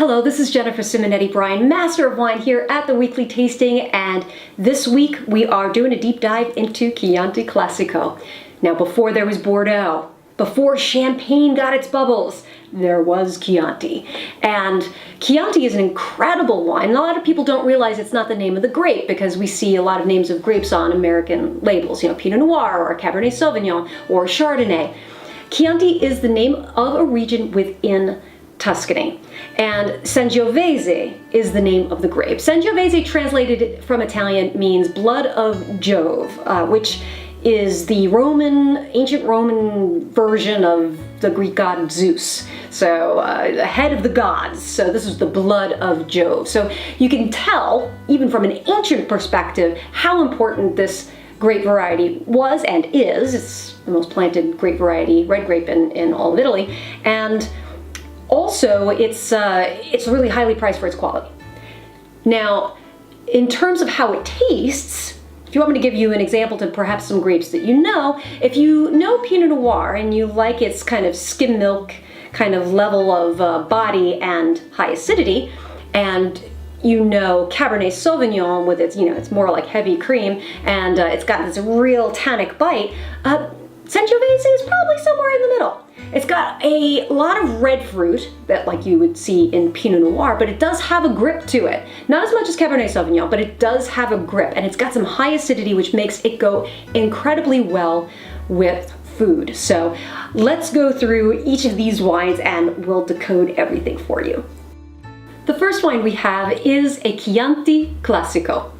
Hello, this is Jennifer Simonetti-Bryan, Master of Wine here at the Weekly Tasting, and this week we are doing a deep dive into Chianti Classico. Now, before there was Bordeaux, before champagne got its bubbles, there was Chianti. And Chianti is an incredible wine. A lot of people don't realize it's not the name of the grape because we see a lot of names of grapes on American labels, Pinot Noir or Cabernet Sauvignon or Chardonnay. Chianti is the name of a region within Tuscany. And Sangiovese is the name of the grape. Sangiovese, translated from Italian, means blood of Jove, which is the ancient Roman version of the Greek god Zeus. So the head of the gods. So this is the blood of Jove. So you can tell, even from an ancient perspective, how important this grape variety was and is. It's the most planted grape variety, red grape in all of Italy. And also, it's really highly priced for its quality. Now, in terms of how it tastes, if you want me to give you an example to perhaps some grapes that you know, if you know Pinot Noir and you like its kind of skim milk kind of level of body and high acidity, and you know Cabernet Sauvignon with its, it's more like heavy cream, and it's got this real tannic bite, Sangiovese is probably somewhere in the middle. It's got a lot of red fruit that like you would see in Pinot Noir, but it does have a grip to it. Not as much as Cabernet Sauvignon, but it does have a grip, and it's got some high acidity, which makes it go incredibly well with food. So let's go through each of these wines and we'll decode everything for you. The first wine we have is a Chianti Classico.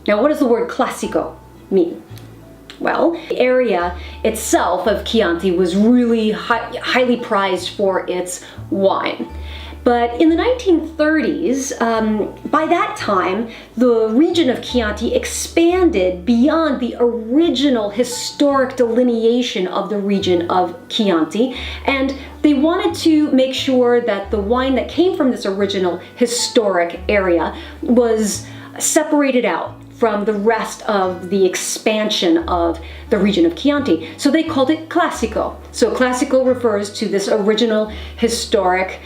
Now, what does the word Classico mean? Well, the area itself of Chianti was really highly prized for its wine. But in the 1930s, by that time, the region of Chianti expanded beyond the original historic delineation of the region of Chianti, and they wanted to make sure that the wine that came from this original historic area was separated out from the rest of the expansion of the region of Chianti. So they called it Classico. So Classico refers to this original historic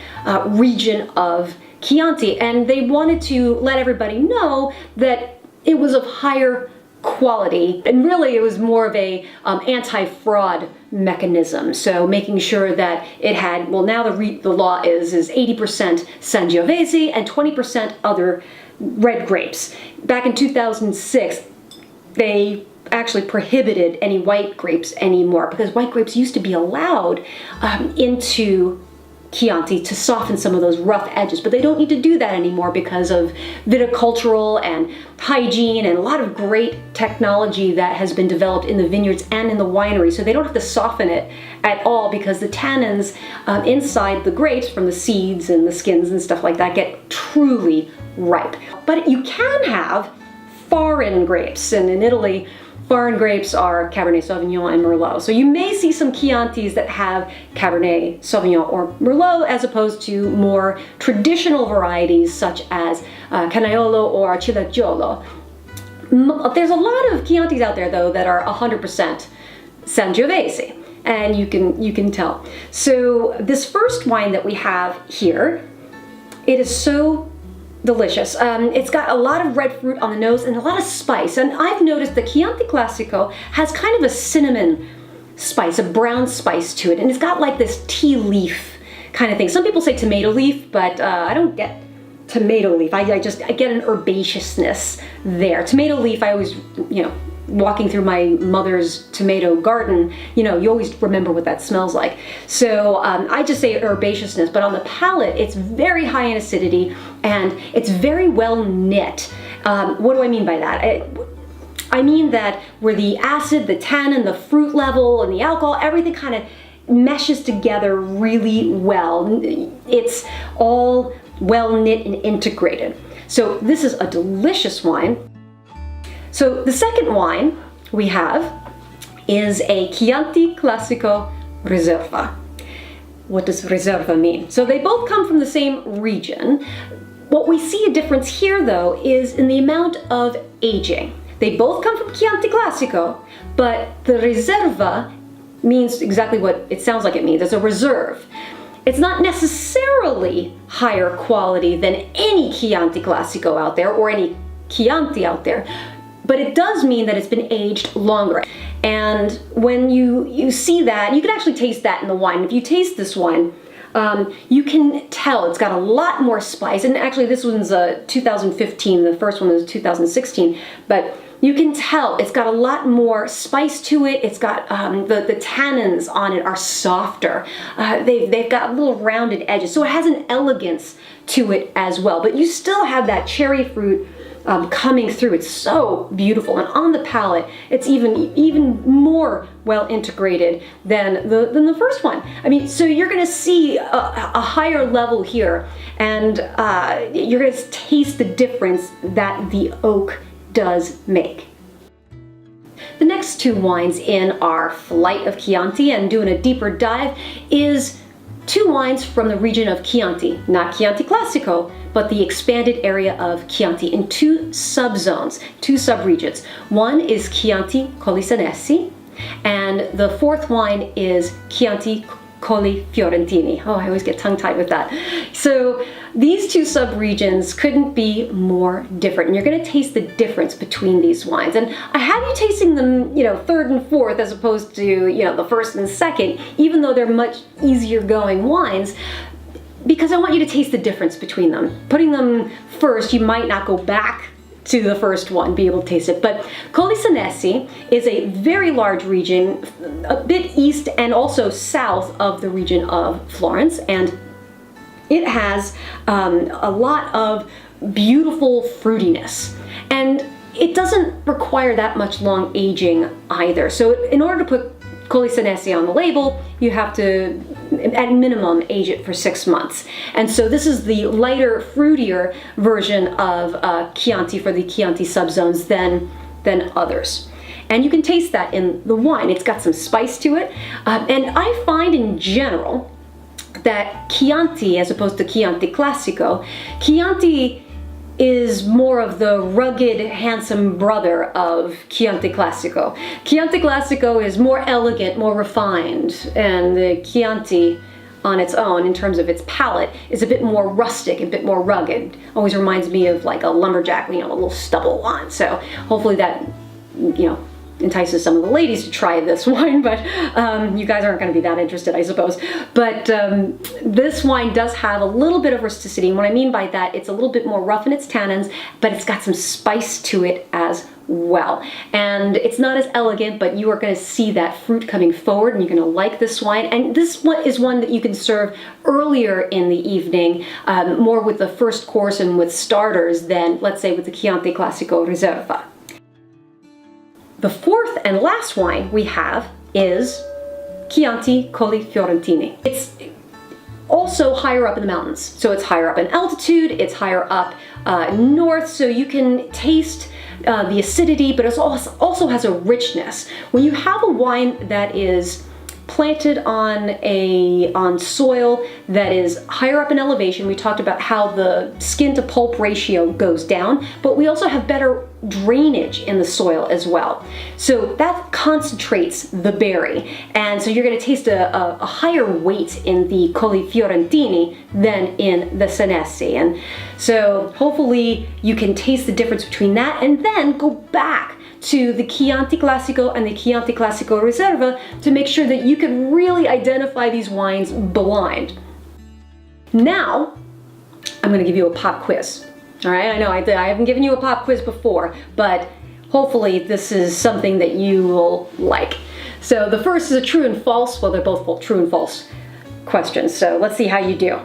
region of Chianti, and they wanted to let everybody know that it was of higher quality, and really it was more of a anti-fraud mechanism. So making sure that it had, well, now the law is 80% Sangiovese and 20% other red grapes. Back in 2006, they actually prohibited any white grapes anymore because white grapes used to be allowed into Chianti to soften some of those rough edges, but they don't need to do that anymore because of viticultural and hygiene and a lot of great technology that has been developed in the vineyards and in the winery. So they don't have to soften it at all because the tannins inside the grapes from the seeds and the skins and stuff like that get truly ripe. But you can have foreign grapes, and in Italy, foreign grapes are Cabernet Sauvignon and Merlot. So you may see some Chiantis that have Cabernet Sauvignon or Merlot as opposed to more traditional varieties such as Canaiolo or Ciliegiolo. There's a lot of Chiantis out there though that are 100% Sangiovese, and you can tell. So this first wine that we have here, it is so delicious. It's got a lot of red fruit on the nose and a lot of spice. And I've noticed the Chianti Classico has kind of a cinnamon spice, a brown spice to it. And it's got like this tea leaf kind of thing. Some people say tomato leaf, but I don't get tomato leaf. I get an herbaceousness there. Tomato leaf, I always, walking through my mother's tomato garden, you always remember what that smells like. So I just say herbaceousness, but on the palate, it's very high in acidity and it's very well knit. What do I mean by that? I mean that where the acid, the tannin, the fruit level, and the alcohol, everything kind of meshes together really well. It's all well knit and integrated. So this is a delicious wine. So the second wine we have is a Chianti Classico Riserva. What does Riserva mean? So they both come from the same region. What we see a difference here though is in the amount of aging. They both come from Chianti Classico, but the Riserva means exactly what it sounds like it means. It's a reserve. It's not necessarily higher quality than any Chianti Classico out there or any Chianti out there, but it does mean that it's been aged longer. And when you see that, you can actually taste that in the wine. If you taste this wine, you can tell it's got a lot more spice. And actually this one's 2015, the first one was 2016, but you can tell it's got a lot more spice to it. It's got the tannins on it are softer. They've got little rounded edges, so it has an elegance to it as well. But you still have that cherry fruit coming through. It's so beautiful, and on the palate, it's even more well integrated than the first one. I mean, so you're going to see a higher level here, and you're going to taste the difference that the oak does make. The next two wines in our flight of Chianti and doing a deeper dive is two wines from the region of Chianti, not Chianti Classico, but the expanded area of Chianti in two subzones, two subregions. One is Chianti Colli Senesi, and the fourth wine is Chianti Colli Fiorentini. Oh, I always get tongue-tied with that. So these two subregions couldn't be more different, and you're going to taste the difference between these wines. And I have you tasting them, third and fourth as opposed to, the first and second, even though they're much easier going wines, because I want you to taste the difference between them. Putting them first, you might not go back to the first one, be able to taste it. But Colli Senesi is a very large region, a bit east and also south of the region of Florence, and it has a lot of beautiful fruitiness. And it doesn't require that much long aging either. So in order to put Colli Senesi on the label, you have to, at minimum, age it for 6 months. And so this is the lighter, fruitier version of Chianti for the Chianti subzones than others. And you can taste that in the wine. It's got some spice to it. And I find in general that Chianti, as opposed to Chianti Classico, Chianti is more of the rugged, handsome brother of Chianti Classico. Chianti Classico is more elegant, more refined, and the Chianti on its own, in terms of its palate, is a bit more rustic, a bit more rugged. Always reminds me of like a lumberjack, a little stubble on. So hopefully that, entices some of the ladies to try this wine, but you guys aren't going to be that interested, I suppose. But this wine does have a little bit of rusticity, and what I mean by that, it's a little bit more rough in its tannins, but it's got some spice to it as well. And it's not as elegant, but you are going to see that fruit coming forward, and you're going to like this wine. And this one is one that you can serve earlier in the evening, more with the first course and with starters than, let's say, with the Chianti Classico Riserva. The fourth and last wine we have is Chianti Colli Fiorentini. It's also higher up in the mountains. So it's higher up in altitude, it's higher up north, so you can taste the acidity, but it also has a richness. When you have a wine that is planted on soil that is higher up in elevation, we talked about how the skin to pulp ratio goes down, but we also have better drainage in the soil as well. So that concentrates the berry, and so you're going to taste a higher weight in the Colli Fiorentini than in the Senesi. And so hopefully you can taste the difference between that, and then go back to the Chianti Classico and the Chianti Classico Riserva to make sure that you can really identify these wines blind. Now, I'm going to give you a pop quiz. All right, I know I haven't given you a pop quiz before, but hopefully this is something that you will like. So the first is a true and false. Well, they're both true and false questions, so let's see how you do.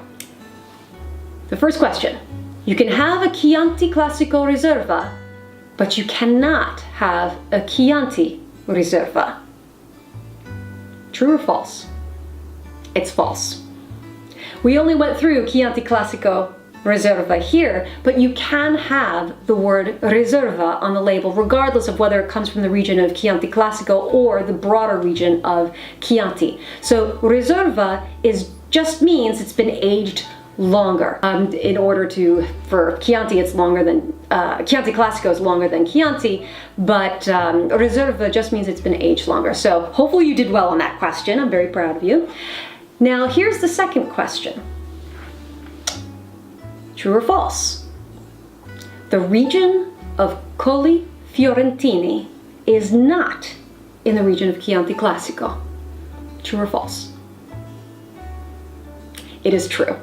The first question: you can have a Chianti Classico Riserva, but you cannot have a Chianti Riserva. True or false? It's false. We only went through Chianti Classico Riserva here, but you can have the word Riserva on the label regardless of whether it comes from the region of Chianti Classico or the broader region of Chianti. So Riserva just means it's been aged longer. In order to, for Chianti, it's longer than, Chianti Classico is longer than Chianti, but Riserva just means it's been aged longer. So hopefully you did well on that question. I'm very proud of you. Now, here's the second question. True or false? The region of Colli Fiorentini is not in the region of Chianti Classico. True or false? It is true.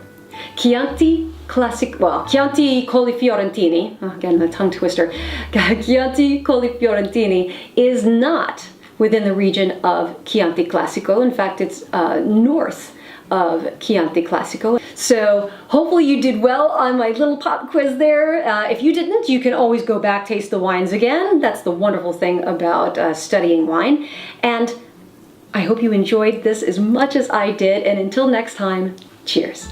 Chianti Colli Fiorentini, again, a tongue twister. Chianti Colli Fiorentini is not within the region of Chianti Classico. In fact, it's north of Chianti Classico. So hopefully you did well on my little pop quiz there. If you didn't, you can always go back, taste the wines again. That's the wonderful thing about studying wine. And I hope you enjoyed this as much as I did. And until next time, cheers.